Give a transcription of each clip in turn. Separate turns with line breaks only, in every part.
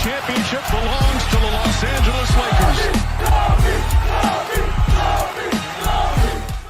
championship belongs to the Los Angeles Lakers.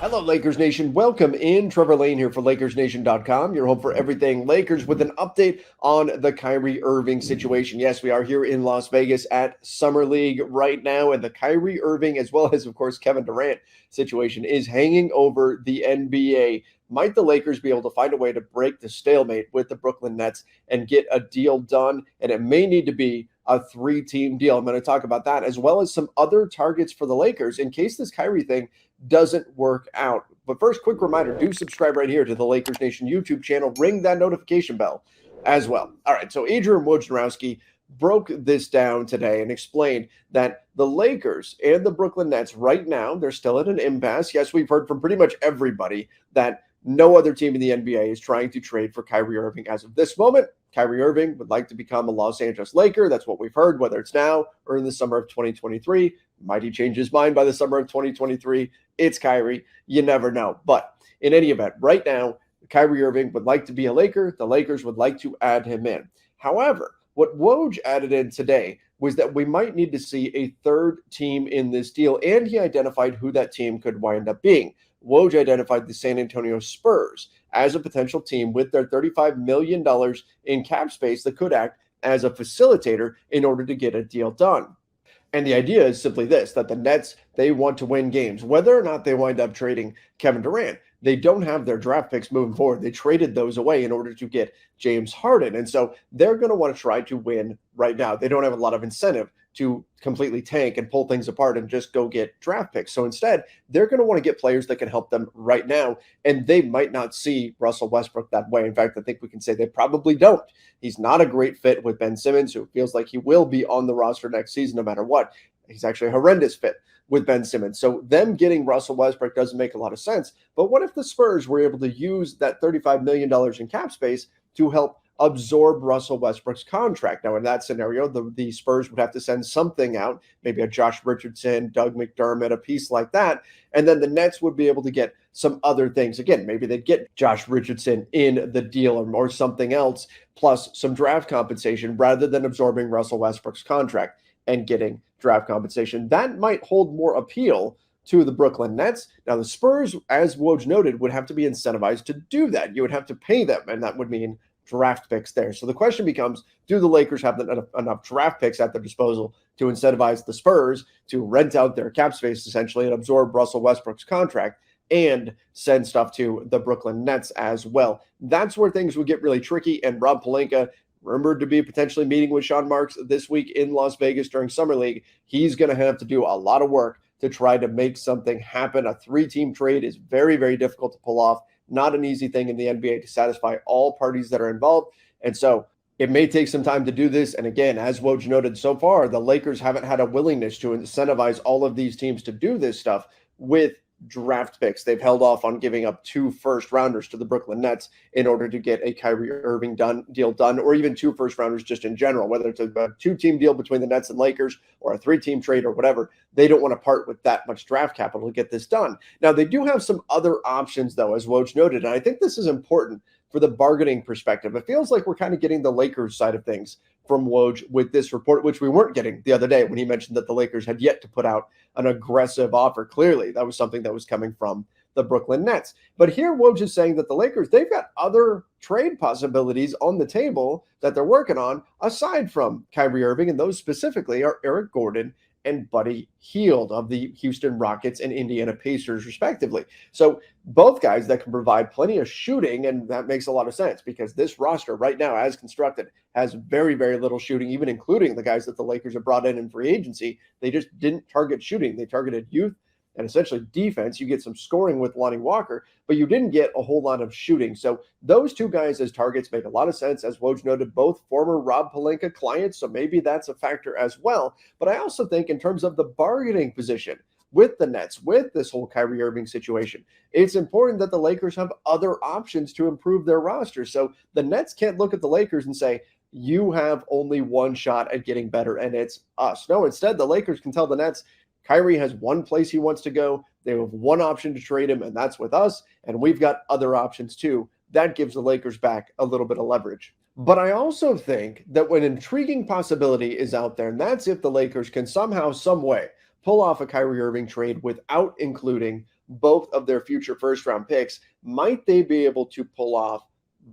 Hello, Lakers Nation. Welcome in. Trevor Lane here for LakersNation.com, your home for everything Lakers, with an update on the Kyrie Irving situation. Yes, we are here in Las Vegas at Summer League right now, and the Kyrie Irving, as well as, of course, Kevin Durant situation is hanging over the NBA. Might the Lakers be able to find a way to break the stalemate with the Brooklyn Nets and get a deal done? And it may need to be a three-team deal. I'm going to talk about that, as well as some other targets for the Lakers in case this Kyrie thing doesn't work out. But first, quick reminder, do subscribe right here to the Lakers Nation YouTube channel. Ring that notification bell as well. All right, so Adrian Wojnarowski broke this down today and explained that the Lakers and the Brooklyn Nets right now, they're still at an impasse. Yes, we've heard from pretty much everybody that no other team in the NBA is trying to trade for Kyrie Irving as of this moment. Kyrie Irving would like to become a Los Angeles Laker. That's what we've heard, whether it's now or in the summer of 2023. Might he change his mind by the summer of 2023? It's Kyrie. You never know. But in any event, right now, Kyrie Irving would like to be a Laker. The Lakers would like to add him in. However, what Woj added in today was that we might need to see a third team in this deal, and he identified who that team could wind up being. Woj identified the San Antonio Spurs as a potential team with their $35 million in cap space that could act as a facilitator in order to get a deal done. And the idea is simply this, that the Nets, they want to win games. Whether or not they wind up trading Kevin Durant, they don't have their draft picks moving forward. They traded those away in order to get James Harden. And so they're going to want to try to win right now. They don't have a lot of incentive to completely tank and pull things apart and just go get draft picks. So instead, they're going to want to get players that can help them right now. And they might not see Russell Westbrook that way. In fact, I think we can say they probably don't. He's not a great fit with Ben Simmons, who feels like he will be on the roster next season no matter what. He's actually a horrendous fit with Ben Simmons. So them getting Russell Westbrook doesn't make a lot of sense. But what if the Spurs were able to use that $35 million in cap space to help absorb Russell Westbrook's contract? Now, in that scenario, the Spurs would have to send something out, maybe a Josh Richardson, Doug McDermott, a piece like that. And then the Nets would be able to get some other things. Again, maybe they'd get Josh Richardson in the deal or something else, plus some draft compensation rather than absorbing Russell Westbrook's contract and getting draft compensation. That might hold more appeal to the Brooklyn Nets. Now, the Spurs, as Woj noted, would have to be incentivized to do that. You would have to pay them, and that would mean draft picks there. So the question becomes, do the Lakers have enough draft picks at their disposal to incentivize the Spurs to rent out their cap space essentially and absorb Russell Westbrook's contract and send stuff to the Brooklyn Nets as well? That's where things would get really tricky. And Rob Pelinka, rumored to be potentially meeting with Sean Marks this week in Las Vegas during Summer League, he's going to have to do a lot of work to try to make something happen. A three-team trade is very, very difficult to pull off. Not an easy thing in the NBA to satisfy all parties that are involved. And so it may take some time to do this. And again, as Woj noted, so far, the Lakers haven't had a willingness to incentivize all of these teams to do this stuff with draft picks. They've held off on giving up 2 first-rounders to the Brooklyn Nets in order to get a Kyrie Irving deal done, or even 2 first-rounders just in general, whether it's a 2-team deal between the Nets and Lakers or a 3-team trade or whatever. They don't want to part with that much draft capital to get this done. Now, they do have some other options, though, as Woj noted, and I think this is important for the bargaining perspective. It feels like we're kind of getting the Lakers side of things from Woj with this report, which we weren't getting the other day when he mentioned that the Lakers had yet to put out an aggressive offer. Clearly, that was something that was coming from the Brooklyn Nets. But here Woj is saying that the Lakers, they've got other trade possibilities on the table that they're working on aside from Kyrie Irving, and those specifically are Eric Gordon and Buddy Hield of the Houston Rockets and Indiana Pacers, respectively. So both guys that can provide plenty of shooting, and that makes a lot of sense because this roster right now, as constructed, has very, very little shooting, even including the guys that the Lakers have brought in free agency. They just didn't target shooting. They targeted youth and essentially defense. You get some scoring with Lonnie Walker, but you didn't get a whole lot of shooting. So those two guys as targets make a lot of sense. As Woj noted, both former Rob Pelinka clients, so maybe that's a factor as well. But I also think in terms of the bargaining position with the Nets, with this whole Kyrie Irving situation, it's important that the Lakers have other options to improve their roster. So the Nets can't look at the Lakers and say, you have only one shot at getting better, and it's us. No, instead, the Lakers can tell the Nets, Kyrie has one place he wants to go. They have one option to trade him, and that's with us. And we've got other options too. That gives the Lakers back a little bit of leverage. But I also think that an intriguing possibility is out there, and that's if the Lakers can somehow, some way, pull off a Kyrie Irving trade without including both of their future first round picks. Might they be able to pull off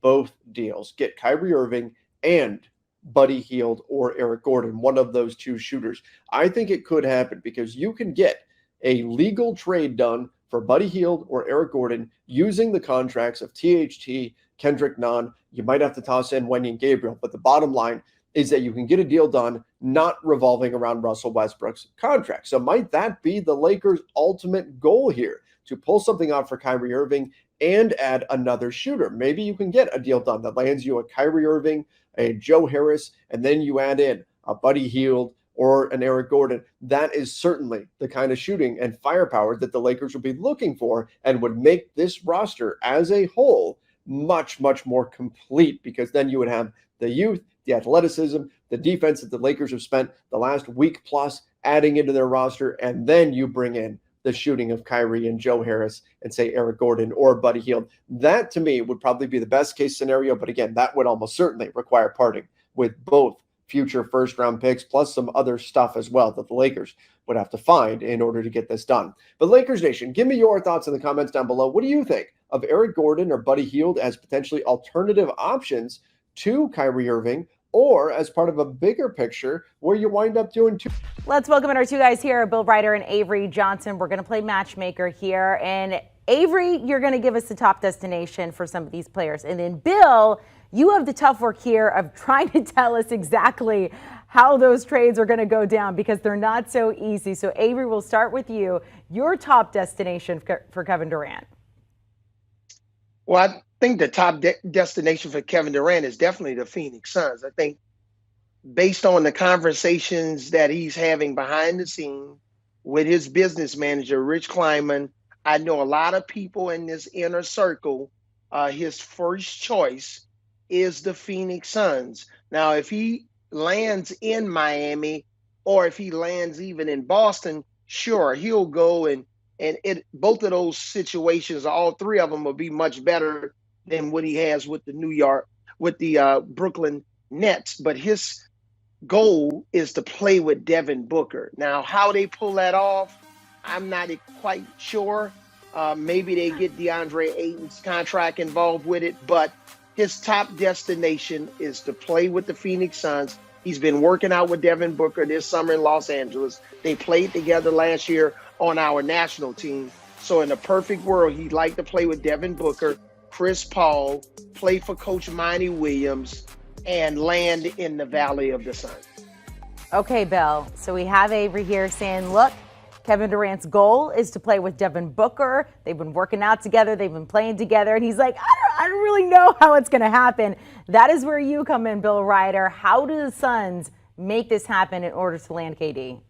both deals, get Kyrie Irving and Buddy Hield or Eric Gordon, one of those two shooters? I think it could happen because you can get a legal trade done for Buddy Hield or Eric Gordon using the contracts of THT, Kendrick Nunn. You might have to toss in Wenyen Gabriel, but the bottom line is that you can get a deal done not revolving around Russell Westbrook's contract. So might that be the Lakers' ultimate goal here, to pull something off for Kyrie Irving and add another shooter? Maybe you can get a deal done that lands you a Kyrie Irving, a Joe Harris, and then you add in a Buddy Hield or an Eric Gordon. That is certainly the kind of shooting and firepower that the Lakers would be looking for and would make this roster as a whole much, much more complete, because then you would have the youth, the athleticism, the defense that the Lakers have spent the last week plus adding into their roster, and then you bring in the shooting of Kyrie and Joe Harris and say Eric Gordon or Buddy Hield. That to me would probably be the best case scenario, but again, that would almost certainly require parting with both future first round picks plus some other stuff as well that the Lakers would have to find in order to get this done. But Lakers Nation, give me your thoughts in the comments down below. What do you think of Eric Gordon or Buddy Hield as potentially alternative options to Kyrie Irving, or as part of a bigger picture where you wind up doing two?
Let's welcome in our two guys here, Bill Ryder and Avery Johnson. We're going to play matchmaker here. And Avery, you're going to give us the top destination for some of these players. And then Bill, you have the tough work here of trying to tell us exactly how those trades are going to go down, because they're not so easy. So Avery, we'll start with you. Your top destination for Kevin Durant.
Well, I think the top destination for Kevin Durant is definitely the Phoenix Suns. I think based on the conversations that he's having behind the scene with his business manager, Rich Kleiman, I know a lot of people in this inner circle, his first choice is the Phoenix Suns. Now, if he lands in Miami, or if he lands even in Boston, sure, he'll go and both of those situations, all three of them will be much better than what he has with the Brooklyn Nets. But his goal is to play with Devin Booker. Now, how they pull that off, I'm not quite sure. Maybe they get DeAndre Ayton's contract involved with it, but his top destination is to play with the Phoenix Suns. He's been working out with Devin Booker this summer in Los Angeles. They played together last year on our national team. So in a perfect world, he'd like to play with Devin Booker, Chris Paul, play for Coach Monty Williams, and land in the Valley of the Sun.
Okay, Bill. So we have Avery here saying, look, Kevin Durant's goal is to play with Devin Booker. They've been working out together. They've been playing together. And he's like, I don't really know how it's going to happen. That is where you come in, Bill Ryder. How do the Suns make this happen in order to land KD?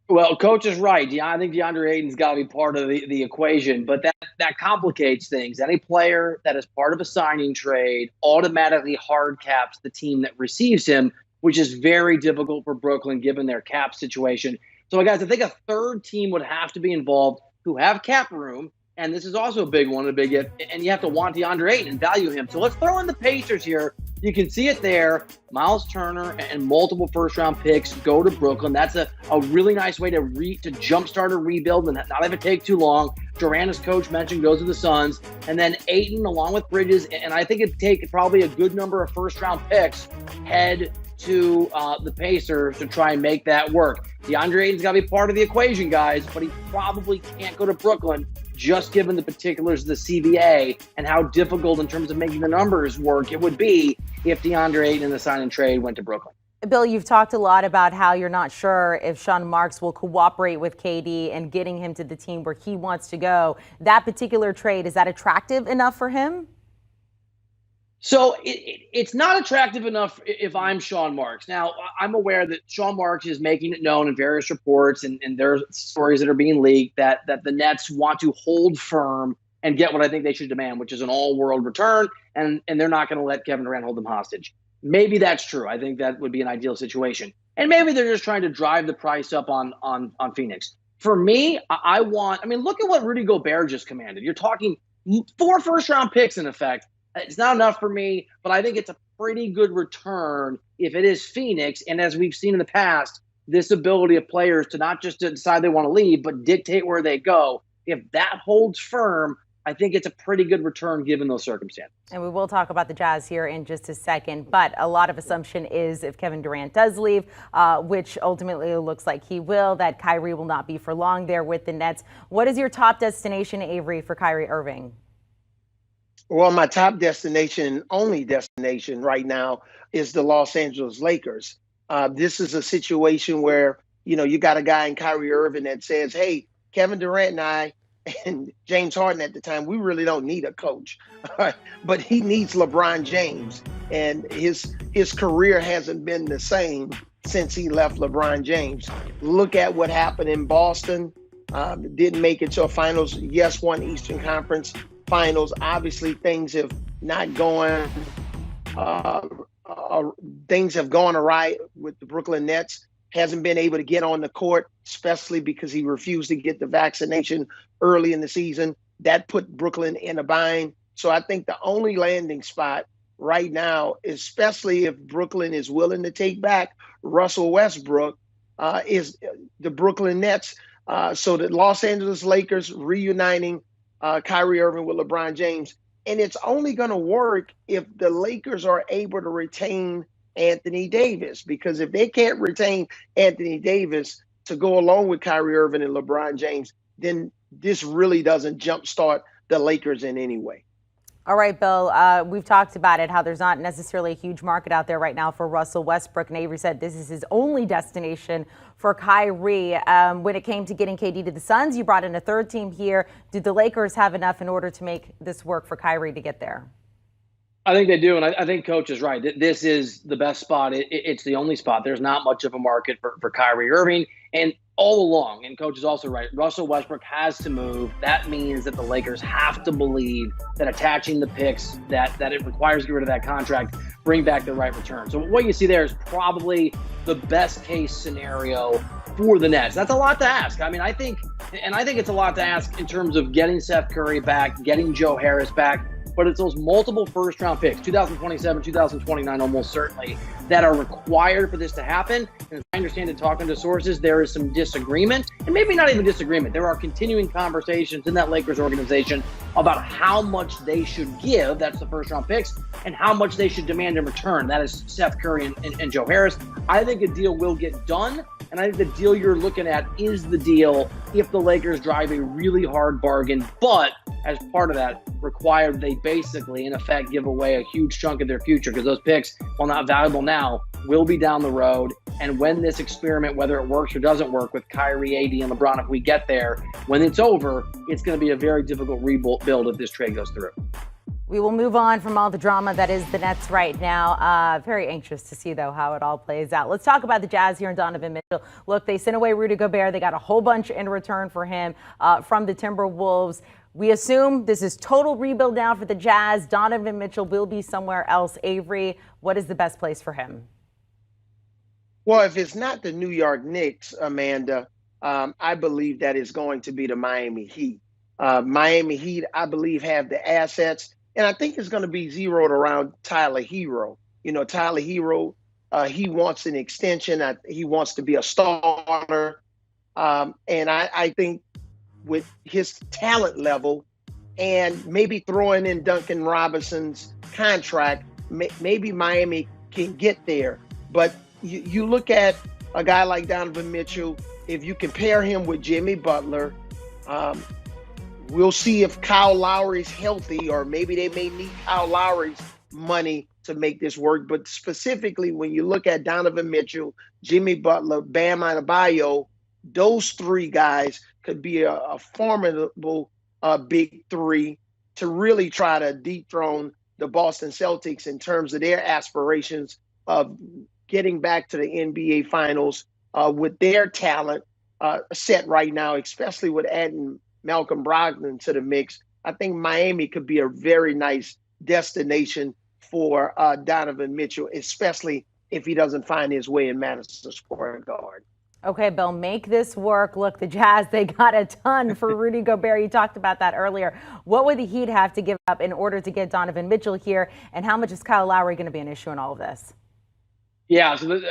Well, Coach is right. I think DeAndre Ayton's got to be part of the equation, but that complicates things. Any player that is part of a signing trade automatically hard caps the team that receives him, which is very difficult for Brooklyn given their cap situation. So, guys, I think a third team would have to be involved who have cap room, and this is also a big one, and you have to want DeAndre Ayton and value him. So let's throw in the Pacers here. You can see it there. Miles Turner and multiple first-round picks go to Brooklyn. That's a really nice way to jumpstart a rebuild and not have it take too long. Durant, as Coach mentioned, goes to the Suns. And then Ayton, along with Bridges, and I think it'd take probably a good number of first-round picks, head to the Pacers to try and make that work. DeAndre Ayton's got to be part of the equation, guys, but he probably can't go to Brooklyn, just given the particulars of the CBA and how difficult in terms of making the numbers work it would be if DeAndre Ayton in the sign and trade went to Brooklyn.
Bill, you've talked a lot about how you're not sure if Sean Marks will cooperate with KD and getting him to the team where he wants to go. That particular trade, is that attractive enough for him?
So it's not attractive enough if I'm Sean Marks. Now, I'm aware that Sean Marks is making it known in various reports and there are stories that are being leaked that the Nets want to hold firm and get what I think they should demand, which is an all-world return, and they're not going to let Kevin Durant hold them hostage. Maybe that's true. I think that would be an ideal situation. And maybe they're just trying to drive the price up on Phoenix. For me, look at what Rudy Gobert just commanded. You're talking 4 first-round picks, in effect. It's not enough for me, but I think it's a pretty good return if it is Phoenix. And as we've seen in the past, this ability of players to not just decide they want to leave, but dictate where they go. If that holds firm, I think it's a pretty good return given those circumstances.
And we will talk about the Jazz here in just a second, but a lot of assumption is if Kevin Durant does leave, which ultimately looks like he will, that Kyrie will not be for long there with the Nets. What is your top destination, Avery, for Kyrie Irving?
Well, my top destination, only destination right now, is the Los Angeles Lakers. This is a situation where, you got a guy in Kyrie Irving that says, hey, Kevin Durant and I, and James Harden at the time, we really don't need a coach, but he needs LeBron James. And his career hasn't been the same since he left LeBron James. Look at what happened in Boston. Didn't make it to a finals. Yes, won Eastern Conference Finals. Obviously, things have not gone. Things have gone awry with the Brooklyn Nets. Hasn't been able to get on the court, especially because he refused to get the vaccination early in the season. That put Brooklyn in a bind. So I think the only landing spot right now, especially if Brooklyn is willing to take back Russell Westbrook, is the Brooklyn Nets. So the Los Angeles Lakers reuniting Kyrie Irving with LeBron James. And it's only going to work if the Lakers are able to retain Anthony Davis, because if they can't retain Anthony Davis to go along with Kyrie Irving and LeBron James, then this really doesn't jumpstart the Lakers in any way.
All right, Bill, we've talked about it, how there's not necessarily a huge market out there right now for Russell Westbrook. And Avery said this is his only destination for Kyrie. When it came to getting KD to the Suns, you brought in a third team here. Did the Lakers have enough in order to make this work for Kyrie to get there?
I think they do, and I think Coach is right. This is the best spot. It's the only spot. There's not much of a market for Kyrie Irving. And all along, and Coach is also right, Russell Westbrook has to move. That means that the Lakers have to believe that attaching the picks, that it requires to get rid of that contract, bring back the right return. So what you see there is probably the best case scenario for the Nets. That's a lot to ask. I think it's a lot to ask in terms of getting Seth Curry back, getting Joe Harris back. But it's those multiple first-round picks, 2027, 2029 almost certainly, that are required for this to happen. And as I understand it, talking to sources, there is some disagreement, and maybe not even disagreement. There are continuing conversations in that Lakers organization about how much they should give, that's the first-round picks, and how much they should demand in return. That is Seth Curry and Joe Harris. I think a deal will get done, and I think the deal you're looking at is the deal if the Lakers drive a really hard bargain, but as part of that, required they basically, in effect, give away a huge chunk of their future, because those picks, while not valuable now, will be down the road. And when this experiment, whether it works or doesn't work with Kyrie, AD, and LeBron, if we get there, when it's over, it's going to be a very difficult rebuild if this trade goes through.
We will move on from all the drama that is the Nets right now. Very anxious to see, though, how it all plays out. Let's talk about the Jazz here and Donovan Mitchell. Look, they sent away Rudy Gobert. They got a whole bunch in return for him from the Timberwolves. We assume this is total rebuild now for the Jazz. Donovan Mitchell will be somewhere else. Avery, what is the best place for him?
Well, if it's not the New York Knicks, Amanda, I believe that is going to be the Miami Heat. Miami Heat, I believe, have the assets. And I think it's going to be zeroed around Tyler Hero. Tyler Hero, he wants an extension. He wants to be a starter. And I think with his talent level and maybe throwing in Duncan Robinson's contract, maybe Miami can get there. But you look at a guy like Donovan Mitchell, if you compare him with Jimmy Butler, we'll see if Kyle Lowry's healthy, or maybe they may need Kyle Lowry's money to make this work. But specifically, when you look at Donovan Mitchell, Jimmy Butler, Bam Adebayo, those three guys could be a formidable big three to really try to dethrone the Boston Celtics in terms of their aspirations of getting back to the NBA Finals with their talent set right now, especially with adding Malcolm Brogdon to the mix. I think Miami could be a very nice destination for Donovan Mitchell, especially if he doesn't find his way in Madison Square Garden.
Okay, Bill, make this work. Look, the Jazz, they got a ton for Rudy Gobert. You talked about that earlier. What would the Heat have to give up in order to get Donovan Mitchell here? And how much is Kyle Lowry going to be an issue in all of this?
Yeah, so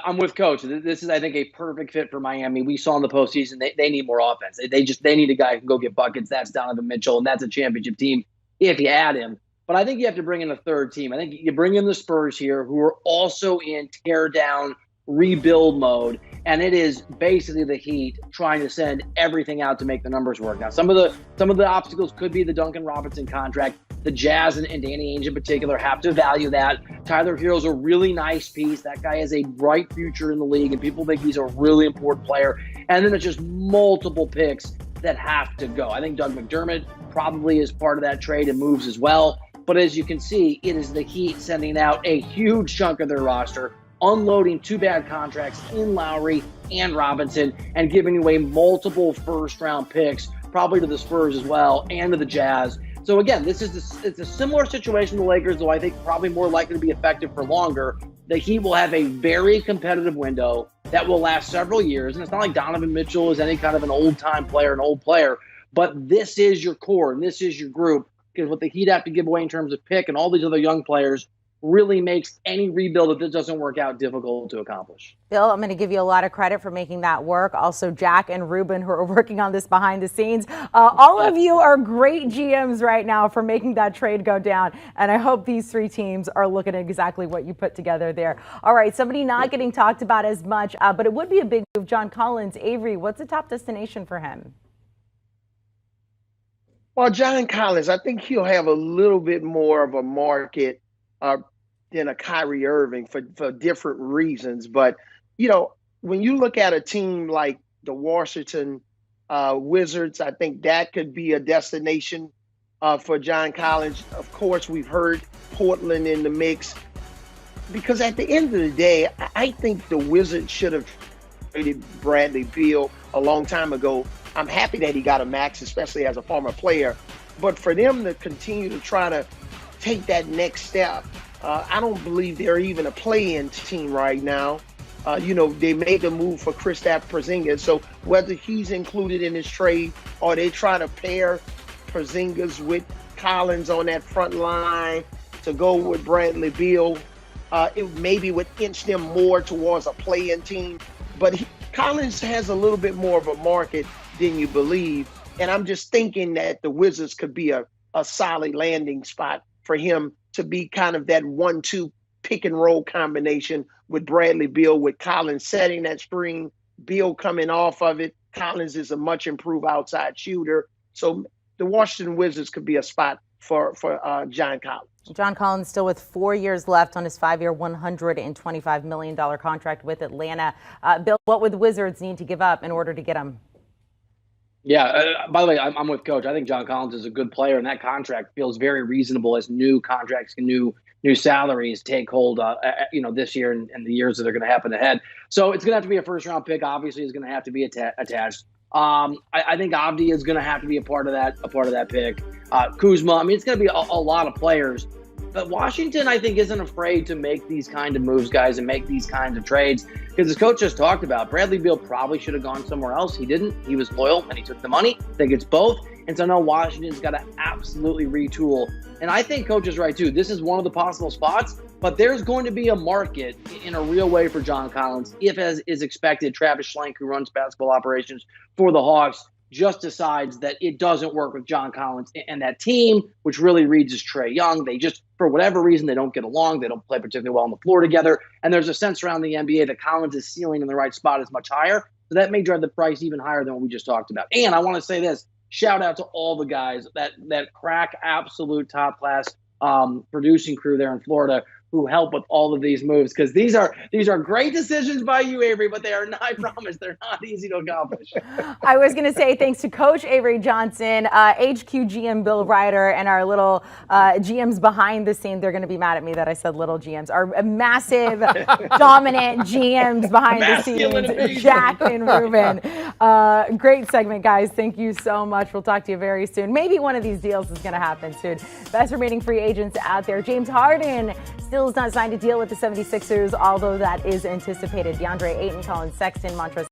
I'm with Coach. This is, I think, a perfect fit for Miami. We saw in the postseason they need more offense. They need a guy who can go get buckets. That's Donovan Mitchell, and that's a championship team if you add him. But I think you have to bring in a third team. I think you bring in the Spurs here, who are also in tear down, rebuild mode, and it is basically the Heat trying to send everything out to make the numbers work. Now, some of the obstacles could be the Duncan Robinson contract. The Jazz and Danny Ainge in particular have to value that. Tyler Hero's a really nice piece. That guy has a bright future in the league, and people think he's a really important player. And then it's just multiple picks that have to go. I think Doug McDermott probably is part of that trade and moves as well. But as you can see, it is the Heat sending out a huge chunk of their roster, unloading two bad contracts in Lowry and Robinson, and giving away multiple first-round picks, probably to the Spurs as well, and to the Jazz. So again, it's a similar situation to the Lakers, though I think probably more likely to be effective for longer. The Heat will have a very competitive window that will last several years, and it's not like Donovan Mitchell is any kind of an old-time player, an old player, but this is your core, and this is your group, because what the Heat have to give away in terms of pick and all these other young players really makes any rebuild, if this doesn't work out, difficult to accomplish.
Bill, I'm going to give you a lot of credit for making that work. Also, Jack and Ruben, who are working on this behind the scenes. All of you are great GMs right now for making that trade go down. And I hope these three teams are looking at exactly what you put together there. All right, somebody not getting talked about as much, but it would be a big move. John Collins, Avery, what's the top destination for him?
Well, John Collins, I think he'll have a little bit more of a market than a Kyrie Irving for different reasons. But, when you look at a team like the Washington Wizards, I think that could be a destination for John Collins. Of course, we've heard Portland in the mix. Because at the end of the day, I think the Wizards should have traded Bradley Beal a long time ago. I'm happy that he got a max, especially as a former player. But for them to continue to try to take that next step, I don't believe they're even a play-in team right now. They made the move for Kristaps Porzingis. So whether he's included in this trade or they try to pair Porzingis with Collins on that front line to go with Bradley Beal, it maybe would inch them more towards a play-in team. But Collins has a little bit more of a market than you believe. And I'm just thinking that the Wizards could be a solid landing spot for him to be kind of that 1-2 pick and roll combination with Bradley Beal, with Collins setting that screen, Beal coming off of it. Collins is a much improved outside shooter. So the Washington Wizards could be a spot for John Collins.
John Collins still with 4 years left on his 5-year, $125 million contract with Atlanta. Bill, what would the Wizards need to give up in order to get him?
Yeah, by the way, I'm with Coach. I think John Collins is a good player, and that contract feels very reasonable as new contracts and new salaries take hold, this year and the years that are going to happen ahead. So it's going to have to be a first-round pick. Obviously, is going to have to be attached. I think Avdi is going to have to be a part of that pick. Kuzma. It's going to be a lot of players. But Washington, I think, isn't afraid to make these kind of moves, guys, and make these kinds of trades. Because as Coach just talked about, Bradley Beal probably should have gone somewhere else. He didn't. He was loyal, and he took the money. I think it's both. And so now Washington's got to absolutely retool. And I think Coach is right, too. This is one of the possible spots. But there's going to be a market in a real way for John Collins if, as is expected, Travis Schlenk, who runs basketball operations for the Hawks, just decides that it doesn't work with John Collins and that team, which really reads as Trae Young. They just, for whatever reason, they don't get along. They don't play particularly well on the floor together. And there's a sense around the NBA that Collins' ceiling in the right spot is much higher. So that may drive the price even higher than what we just talked about. And I want to say this, shout out to all the guys, that crack, absolute top class producing crew there in Florida who help with all of these moves, because these are great decisions by you, Avery, but they are not, I promise, they're not easy to accomplish.
I was going to say thanks to Coach Avery Johnson, HQ GM Bill Ryder, and our little GMs behind the scene. They're going to be mad at me that I said little GMs. Our massive, dominant GMs behind the scenes, Jack and Ruben. Great segment, guys. Thank you so much. We'll talk to you very soon. Maybe one of these deals is going to happen soon. Best remaining free agents out there. James Harden still is not signed a deal with the 76ers, although that is anticipated. DeAndre Ayton, Colin Sexton, Montrezl